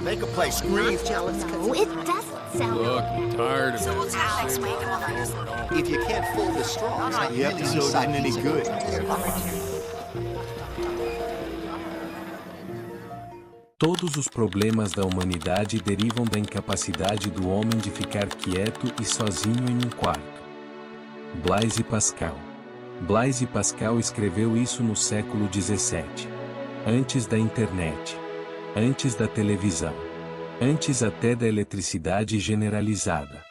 Make a play scream. Jealous, No, it doesn't sound Look, I'm tired of it. If you can't fold the straw, it's not The really episode side isn't any pizza. good. Todos os problemas da humanidade derivam da incapacidade do homem de ficar quieto e sozinho em um quarto. Blaise Pascal. Blaise Pascal escreveu isso no século XVII. Antes da internet. Antes da televisão. Antes até da eletricidade generalizada.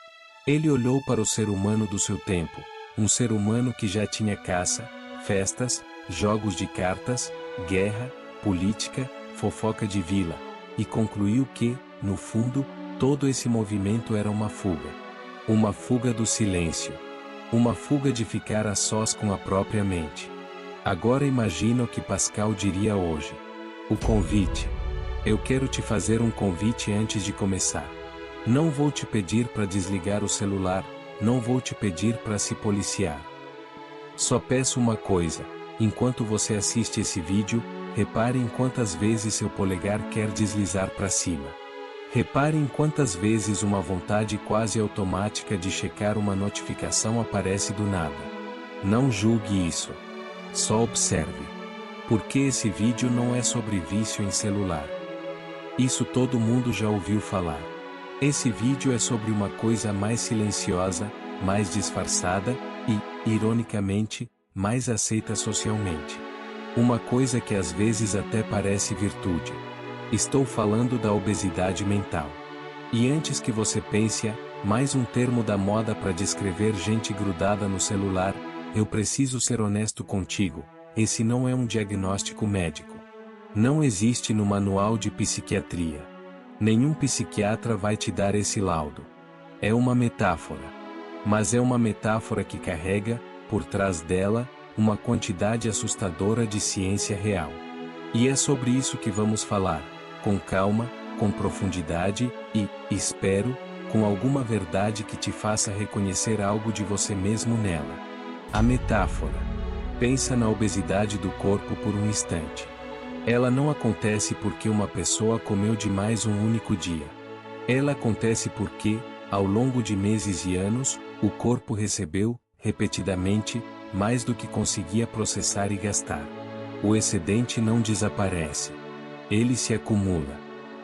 Ele olhou para o ser humano do seu tempo, um ser humano que já tinha caça, festas, jogos de cartas, guerra, política, fofoca de vila, e concluiu que, no fundo, todo esse movimento era uma fuga. Uma fuga do silêncio. Uma fuga de ficar a sós com a própria mente. Agora imagina o que Pascal diria hoje. O convite. Eu quero te fazer um convite antes de começar. Não vou te pedir para desligar o celular, não vou te pedir para se policiar. Só peço uma coisa, enquanto você assiste esse vídeo, repare em quantas vezes seu polegar quer deslizar para cima. Repare em quantas vezes uma vontade quase automática de checar uma notificação aparece do nada. Não julgue isso. Só observe. Porque esse vídeo não é sobre vício em celular. Isso todo mundo já ouviu falar. Esse vídeo é sobre uma coisa mais silenciosa, mais disfarçada e, ironicamente, mais aceita socialmente. Uma coisa que às vezes até parece virtude. Estou falando da obesidade mental. E antes que você pense, mais um termo da moda para descrever gente grudada no celular, eu preciso ser honesto contigo, esse não é um diagnóstico médico. Não existe no manual de psiquiatria. Nenhum psiquiatra vai te dar esse laudo. É uma metáfora. Mas é uma metáfora que carrega, por trás dela, uma quantidade assustadora de ciência real. E é sobre isso que vamos falar, com calma, com profundidade e, espero, com alguma verdade que te faça reconhecer algo de você mesmo nela. A metáfora. Pensa na obesidade do corpo por um instante. Ela não acontece porque uma pessoa comeu demais um único dia. Ela acontece porque, ao longo de meses e anos, o corpo recebeu, repetidamente, mais do que conseguia processar e gastar. O excedente não desaparece. Ele se acumula.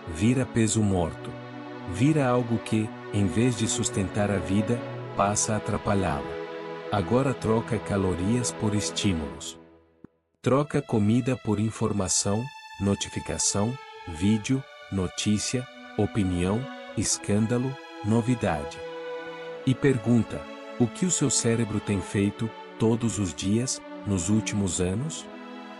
Vira peso morto. Vira algo que, em vez de sustentar a vida, passa a atrapalhá-la. Agora troca calorias por estímulos. Troca comida por informação, notificação, vídeo, notícia, opinião, escândalo, novidade. E pergunta, o que o seu cérebro tem feito, todos os dias, nos últimos anos?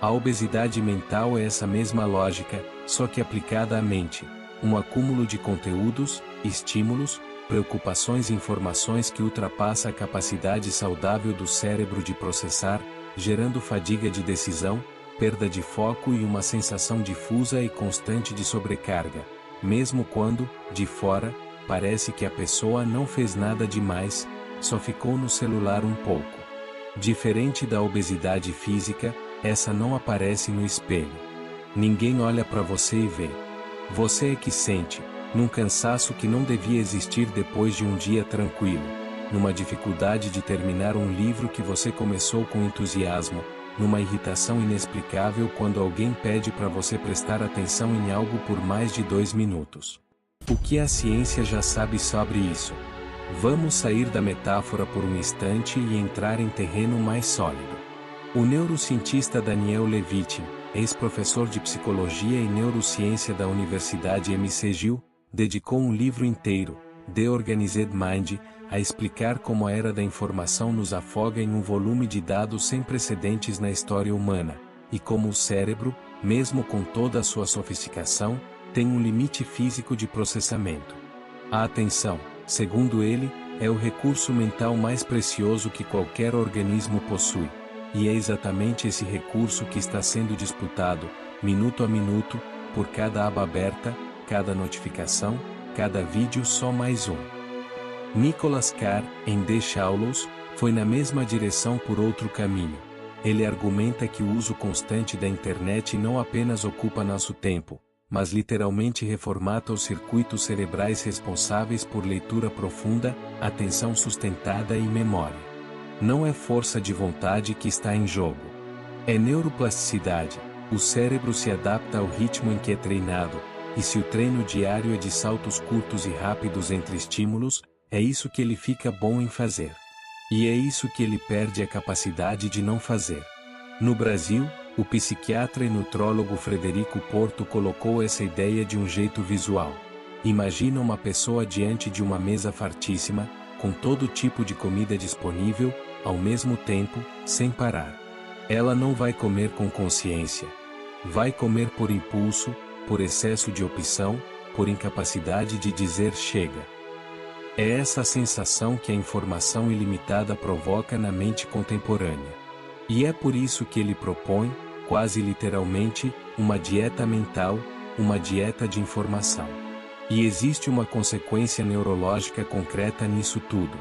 A obesidade mental é essa mesma lógica, só que aplicada à mente. Um acúmulo de conteúdos, estímulos, preocupações e informações que ultrapassa a capacidade saudável do cérebro de processar, gerando fadiga de decisão, perda de foco e uma sensação difusa e constante de sobrecarga, mesmo quando, de fora, parece que a pessoa não fez nada demais, só ficou no celular um pouco. Diferente da obesidade física, essa não aparece no espelho. Ninguém olha para você e vê. Você é que sente, num cansaço que não devia existir depois de um dia tranquilo, numa dificuldade de terminar um livro que você começou com entusiasmo, numa irritação inexplicável quando alguém pede para você prestar atenção em algo por mais de 2 minutos. O que a ciência já sabe sobre isso? Vamos sair da metáfora por um instante e entrar em terreno mais sólido. O neurocientista Daniel Levitin, ex-professor de psicologia e neurociência da Universidade McGill, dedicou um livro inteiro, The Organized Mind, a explicar como a era da informação nos afoga em um volume de dados sem precedentes na história humana, e como o cérebro, mesmo com toda a sua sofisticação, tem um limite físico de processamento. A atenção, segundo ele, é o recurso mental mais precioso que qualquer organismo possui, e é exatamente esse recurso que está sendo disputado, minuto a minuto, por cada aba aberta, cada notificação, cada vídeo só mais um. Nicholas Carr, em The Shallows, foi na mesma direção por outro caminho. Ele argumenta que o uso constante da internet não apenas ocupa nosso tempo, mas literalmente reformata os circuitos cerebrais responsáveis por leitura profunda, atenção sustentada e memória. Não é força de vontade que está em jogo. É neuroplasticidade. O cérebro se adapta ao ritmo em que é treinado, e se o treino diário é de saltos curtos e rápidos entre estímulos, é isso que ele fica bom em fazer. E é isso que ele perde a capacidade de não fazer. No Brasil, o psiquiatra e nutrólogo Frederico Porto colocou essa ideia de um jeito visual. Imagina uma pessoa diante de uma mesa fartíssima, com todo tipo de comida disponível, ao mesmo tempo, sem parar. Ela não vai comer com consciência. Vai comer por impulso, por excesso de opção, por incapacidade de dizer chega. É essa a sensação que a informação ilimitada provoca na mente contemporânea. E é por isso que ele propõe, quase literalmente, uma dieta mental, uma dieta de informação. E existe uma consequência neurológica concreta nisso tudo.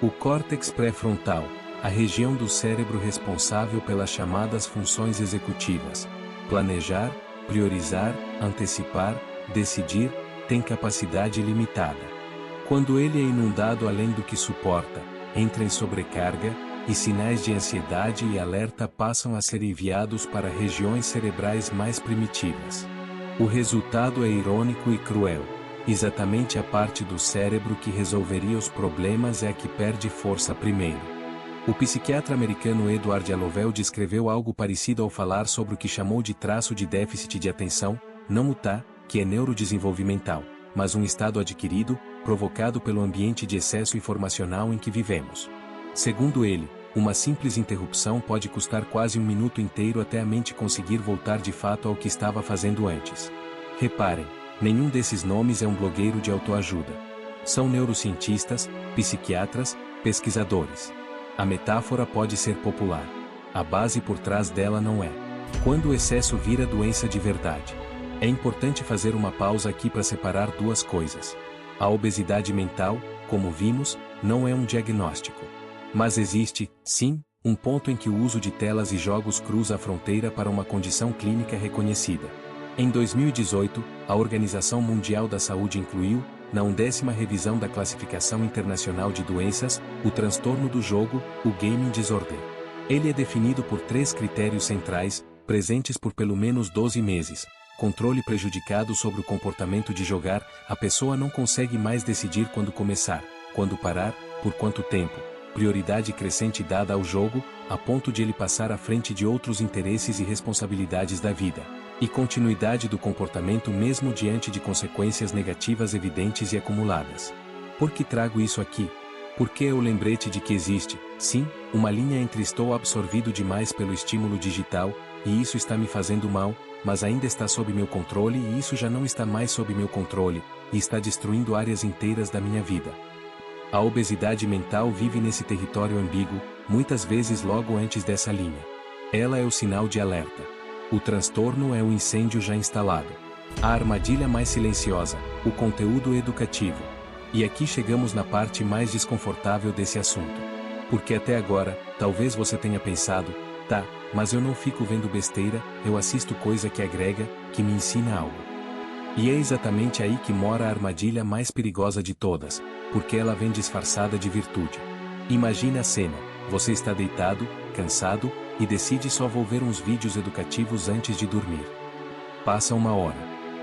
O córtex pré-frontal, a região do cérebro responsável pelas chamadas funções executivas, planejar, priorizar, antecipar, decidir, tem capacidade limitada. Quando ele é inundado além do que suporta, entra em sobrecarga, e sinais de ansiedade e alerta passam a ser enviados para regiões cerebrais mais primitivas. O resultado é irônico e cruel. Exatamente a parte do cérebro que resolveria os problemas é a que perde força primeiro. O psiquiatra americano Edward Lovell descreveu algo parecido ao falar sobre o que chamou de traço de déficit de atenção, não o TAA, que é neurodesenvolvimental, mas um estado adquirido, provocado pelo ambiente de excesso informacional em que vivemos. Segundo ele, uma simples interrupção pode custar quase um minuto inteiro até a mente conseguir voltar de fato ao que estava fazendo antes. Reparem, nenhum desses nomes é um blogueiro de autoajuda. São neurocientistas, psiquiatras, pesquisadores. A metáfora pode ser popular. A base por trás dela não é. Quando o excesso vira doença de verdade. É importante fazer uma pausa aqui para separar duas coisas. A obesidade mental, como vimos, não é um diagnóstico. Mas existe, sim, um ponto em que o uso de telas e jogos cruza a fronteira para uma condição clínica reconhecida. Em 2018, a Organização Mundial da Saúde incluiu, na 11ª revisão da Classificação Internacional de Doenças, o transtorno do jogo, o gaming disorder. Ele é definido por 3 critérios centrais, presentes por pelo menos 12 meses. Controle prejudicado sobre o comportamento de jogar, a pessoa não consegue mais decidir quando começar, quando parar, por quanto tempo. Prioridade crescente dada ao jogo, a ponto de ele passar à frente de outros interesses e responsabilidades da vida. E continuidade do comportamento mesmo diante de consequências negativas evidentes e acumuladas. Por que trago isso aqui? Porque é o lembrete de que existe, sim, uma linha entre estou absorvido demais pelo estímulo digital, e isso está me fazendo mal, mas ainda está sob meu controle e isso já não está mais sob meu controle, e está destruindo áreas inteiras da minha vida. A obesidade mental vive nesse território ambíguo, muitas vezes logo antes dessa linha. Ela é o sinal de alerta. O transtorno é o incêndio já instalado. A armadilha mais silenciosa, o conteúdo educativo. E aqui chegamos na parte mais desconfortável desse assunto. Porque até agora, talvez você tenha pensado, tá, mas eu não fico vendo besteira, eu assisto coisa que agrega, que me ensina algo. E é exatamente aí que mora a armadilha mais perigosa de todas, porque ela vem disfarçada de virtude. Imagine a cena, você está deitado, cansado, e decide só vou ver uns vídeos educativos antes de dormir. Passa uma hora.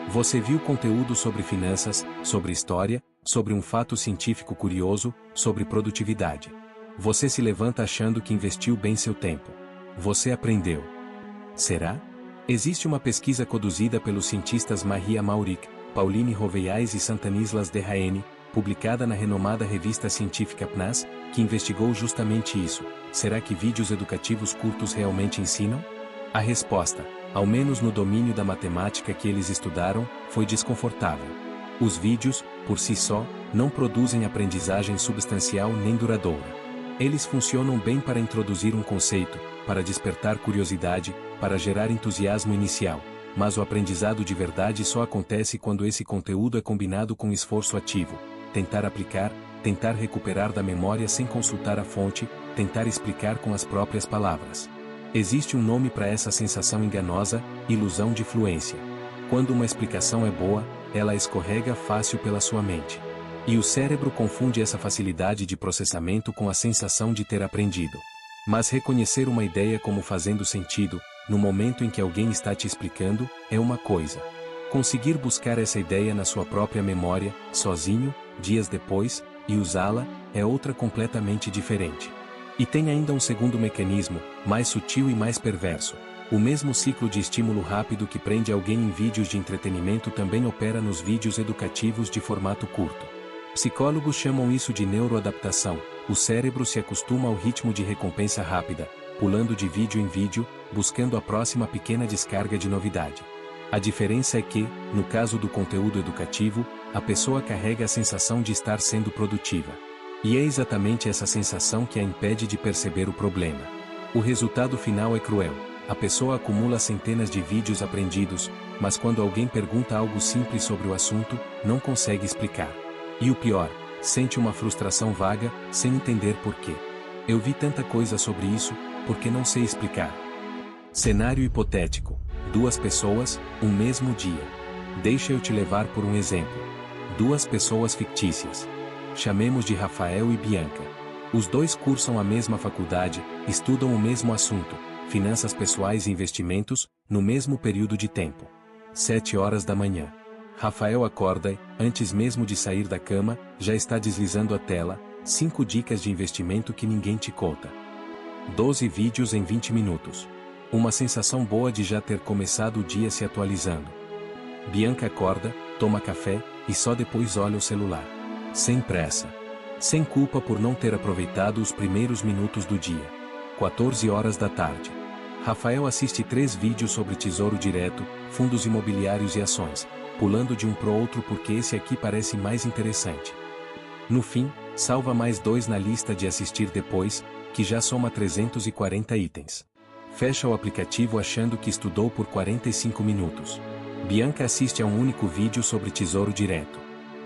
Você viu conteúdo sobre finanças, sobre história, sobre um fato científico curioso, sobre produtividade. Você se levanta achando que investiu bem seu tempo. Você aprendeu. Será? Existe uma pesquisa conduzida pelos cientistas Maria Mauric, Pauline Roveiais e Santanislas Derraene, publicada na renomada revista científica PNAS, que investigou justamente isso. Será que vídeos educativos curtos realmente ensinam? A resposta, ao menos no domínio da matemática que eles estudaram, foi desconfortável. Os vídeos, por si só, não produzem aprendizagem substancial nem duradoura. Eles funcionam bem para introduzir um conceito, para despertar curiosidade, para gerar entusiasmo inicial, mas o aprendizado de verdade só acontece quando esse conteúdo é combinado com esforço ativo, tentar aplicar, tentar recuperar da memória sem consultar a fonte, tentar explicar com as próprias palavras. Existe um nome para essa sensação enganosa, ilusão de fluência. Quando uma explicação é boa, ela escorrega fácil pela sua mente. E o cérebro confunde essa facilidade de processamento com a sensação de ter aprendido. Mas reconhecer uma ideia como fazendo sentido, no momento em que alguém está te explicando, é uma coisa. Conseguir buscar essa ideia na sua própria memória, sozinho, dias depois, e usá-la, é outra completamente diferente. E tem ainda um segundo mecanismo, mais sutil e mais perverso. O mesmo ciclo de estímulo rápido que prende alguém em vídeos de entretenimento também opera nos vídeos educativos de formato curto. Psicólogos chamam isso de neuroadaptação. O cérebro se acostuma ao ritmo de recompensa rápida, pulando de vídeo em vídeo, buscando a próxima pequena descarga de novidade. A diferença é que, no caso do conteúdo educativo, a pessoa carrega a sensação de estar sendo produtiva. E é exatamente essa sensação que a impede de perceber o problema. O resultado final é cruel. A pessoa acumula centenas de vídeos aprendidos, mas quando alguém pergunta algo simples sobre o assunto, não consegue explicar. E o pior, sente uma frustração vaga, sem entender porquê. Eu vi tanta coisa sobre isso, porque não sei explicar. Cenário hipotético. 2 pessoas, um mesmo dia. Deixa eu te levar por um exemplo. 2 pessoas fictícias. Chamemos de Rafael e Bianca. Os 2 cursam a mesma faculdade, estudam o mesmo assunto, finanças pessoais e investimentos, no mesmo período de tempo. 7 horas da manhã. Rafael acorda e, antes mesmo de sair da cama, já está deslizando a tela, 5 dicas de investimento que ninguém te conta. 12 vídeos em 20 minutos. Uma sensação boa de já ter começado o dia se atualizando. Bianca acorda, toma café, e só depois olha o celular. Sem pressa. Sem culpa por não ter aproveitado os primeiros minutos do dia. 14 horas da tarde. Rafael assiste 3 vídeos sobre tesouro direto, fundos imobiliários e ações, pulando de um pro outro porque esse aqui parece mais interessante. No fim, salva mais 2 na lista de assistir depois, que já soma 340 itens. Fecha o aplicativo achando que estudou por 45 minutos. Bianca assiste a um único vídeo sobre tesouro direto.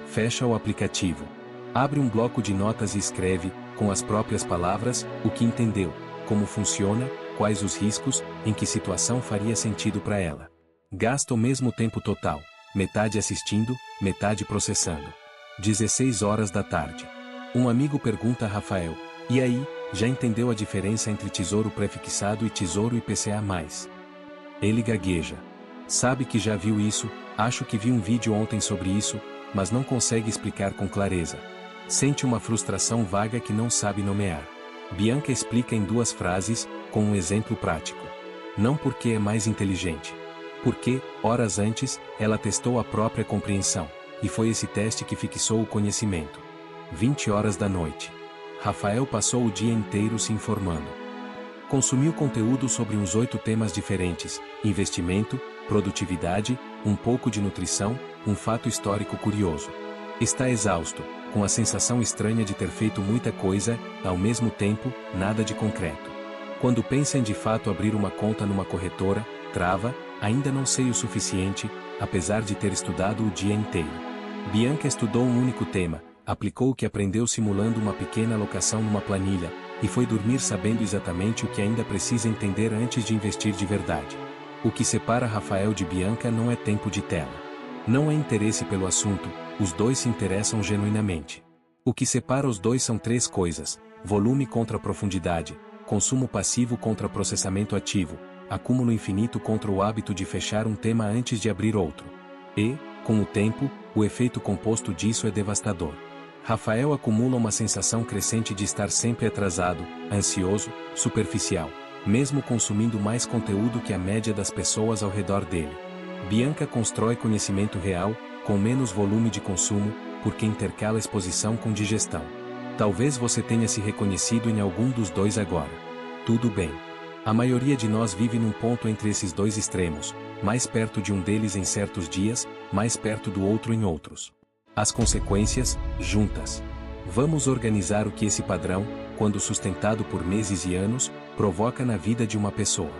Fecha o aplicativo. Abre um bloco de notas e escreve, com as próprias palavras, o que entendeu, como funciona, quais os riscos, em que situação faria sentido para ela. Gasta o mesmo tempo total, metade assistindo, metade processando. 16 horas da tarde. Um amigo pergunta a Rafael, e aí, já entendeu a diferença entre tesouro prefixado e tesouro IPCA+? Ele gagueja. Sabe que já viu isso, acho que vi um vídeo ontem sobre isso, mas não consegue explicar com clareza. Sente uma frustração vaga que não sabe nomear. Bianca explica em 2 frases, com um exemplo prático. Não porque é mais inteligente. Porque, horas antes, ela testou a própria compreensão, e foi esse teste que fixou o conhecimento. 20 horas da noite. Rafael passou o dia inteiro se informando. Consumiu conteúdo sobre uns 8 temas diferentes: investimento, produtividade, um pouco de nutrição, um fato histórico curioso. Está exausto, com a sensação estranha de ter feito muita coisa, ao mesmo tempo, nada de concreto. Quando pensa em de fato abrir uma conta numa corretora, trava, ainda não sei o suficiente, apesar de ter estudado o dia inteiro. Bianca estudou um único tema, aplicou o que aprendeu simulando uma pequena alocação numa planilha, e foi dormir sabendo exatamente o que ainda precisa entender antes de investir de verdade. O que separa Rafael de Bianca não é tempo de tela. Não é interesse pelo assunto, os 2 se interessam genuinamente. O que separa os 2 são 3 coisas: volume contra profundidade, consumo passivo contra processamento ativo, acúmulo infinito contra o hábito de fechar um tema antes de abrir outro. E, com o tempo, o efeito composto disso é devastador. Rafael acumula uma sensação crescente de estar sempre atrasado, ansioso, superficial, mesmo consumindo mais conteúdo que a média das pessoas ao redor dele. Bianca constrói conhecimento real, com menos volume de consumo, porque intercala exposição com digestão. Talvez você tenha se reconhecido em algum dos 2 agora. Tudo bem. A maioria de nós vive num ponto entre esses 2 extremos, mais perto de um deles em certos dias, mais perto do outro em outros. As consequências, juntas. Vamos organizar o que esse padrão, quando sustentado por meses e anos, provoca na vida de uma pessoa.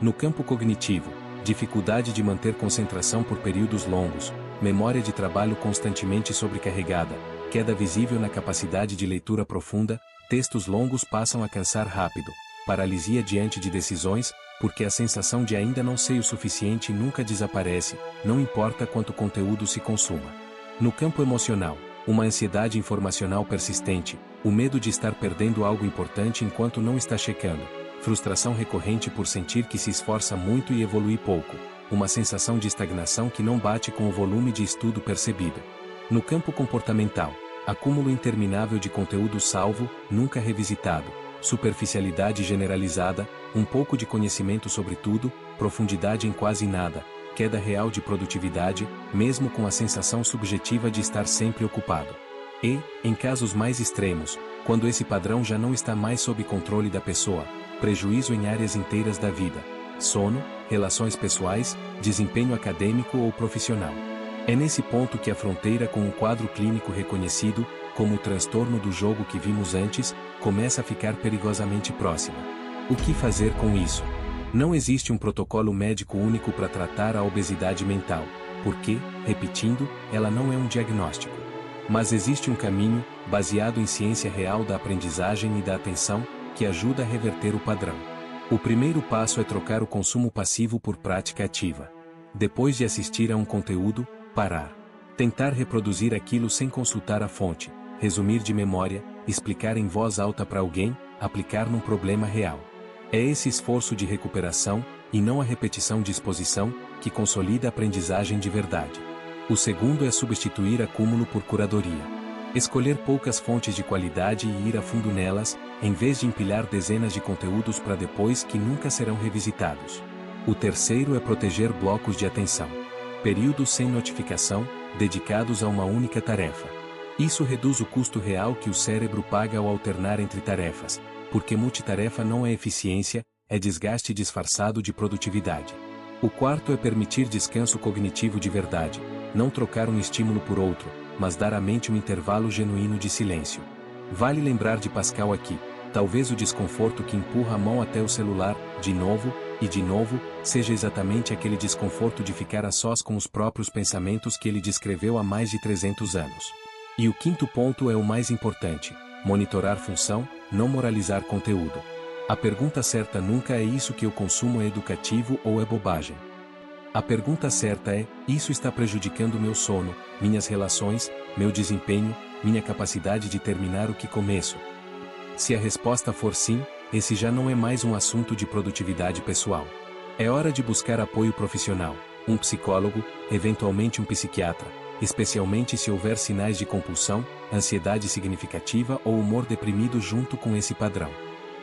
No campo cognitivo, dificuldade de manter concentração por períodos longos, memória de trabalho constantemente sobrecarregada, queda visível na capacidade de leitura profunda, textos longos passam a cansar rápido, paralisia diante de decisões, porque a sensação de ainda não sei o suficiente nunca desaparece, não importa quanto conteúdo se consuma. No campo emocional, uma ansiedade informacional persistente, o medo de estar perdendo algo importante enquanto não está checando, frustração recorrente por sentir que se esforça muito e evolui pouco, uma sensação de estagnação que não bate com o volume de estudo percebido. No campo comportamental, acúmulo interminável de conteúdo salvo, nunca revisitado, superficialidade generalizada, um pouco de conhecimento sobre tudo, profundidade em quase nada, queda real de produtividade, mesmo com a sensação subjetiva de estar sempre ocupado. E, em casos mais extremos, quando esse padrão já não está mais sob controle da pessoa, prejuízo em áreas inteiras da vida, sono, relações pessoais, desempenho acadêmico ou profissional. É nesse ponto que a fronteira com um quadro clínico reconhecido, como o transtorno do jogo que vimos antes, começa a ficar perigosamente próxima. O que fazer com isso? Não existe um protocolo médico único para tratar a obesidade mental, porque, repetindo, ela não é um diagnóstico. Mas existe um caminho, baseado em ciência real da aprendizagem e da atenção, que ajuda a reverter o padrão. O primeiro passo é trocar o consumo passivo por prática ativa. Depois de assistir a um conteúdo, parar. Tentar reproduzir aquilo sem consultar a fonte, resumir de memória, explicar em voz alta para alguém, aplicar num problema real. É esse esforço de recuperação, e não a repetição de exposição, que consolida a aprendizagem de verdade. O segundo é substituir acúmulo por curadoria. Escolher poucas fontes de qualidade e ir a fundo nelas, em vez de empilhar dezenas de conteúdos para depois que nunca serão revisitados. O terceiro é proteger blocos de atenção. Períodos sem notificação, dedicados a uma única tarefa. Isso reduz o custo real que o cérebro paga ao alternar entre tarefas, porque multitarefa não é eficiência, é desgaste disfarçado de produtividade. O quarto é permitir descanso cognitivo de verdade, não trocar um estímulo por outro, mas dar à mente um intervalo genuíno de silêncio. Vale lembrar de Pascal aqui, talvez o desconforto que empurra a mão até o celular, de novo, e de novo, seja exatamente aquele desconforto de ficar a sós com os próprios pensamentos que ele descreveu há mais de 300 anos. E o quinto ponto é o mais importante: monitorar função, não moralizar conteúdo. A pergunta certa nunca é isso que eu consumo é educativo ou é bobagem. A pergunta certa é: isso está prejudicando meu sono, minhas relações, meu desempenho, minha capacidade de terminar o que começo? Se a resposta for sim, esse já não é mais um assunto de produtividade pessoal. É hora de buscar apoio profissional, um psicólogo, eventualmente um psiquiatra, especialmente se houver sinais de compulsão, ansiedade significativa ou humor deprimido junto com esse padrão.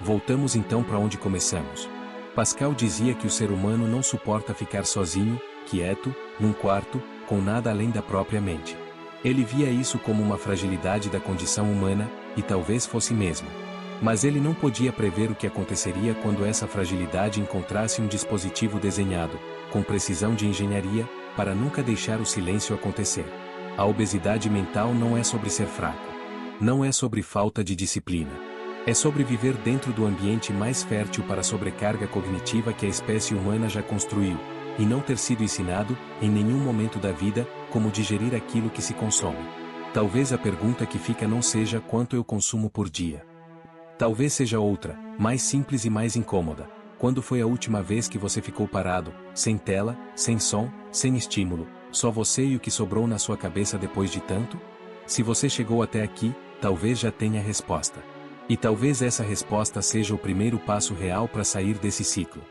Voltamos então para onde começamos. Pascal dizia que o ser humano não suporta ficar sozinho, quieto, num quarto, com nada além da própria mente. Ele via isso como uma fragilidade da condição humana, e talvez fosse mesmo. Mas ele não podia prever o que aconteceria quando essa fragilidade encontrasse um dispositivo desenhado, com precisão de engenharia, para nunca deixar o silêncio acontecer. A obesidade mental não é sobre ser fraco. Não é sobre falta de disciplina. É sobre viver dentro do ambiente mais fértil para a sobrecarga cognitiva que a espécie humana já construiu, e não ter sido ensinado, em nenhum momento da vida, como digerir aquilo que se consome. Talvez a pergunta que fica não seja quanto eu consumo por dia. Talvez seja outra, mais simples e mais incômoda. Quando foi a última vez que você ficou parado, sem tela, sem som, sem estímulo, só você e o que sobrou na sua cabeça depois de tanto? Se você chegou até aqui, talvez já tenha a resposta. E talvez essa resposta seja o primeiro passo real para sair desse ciclo.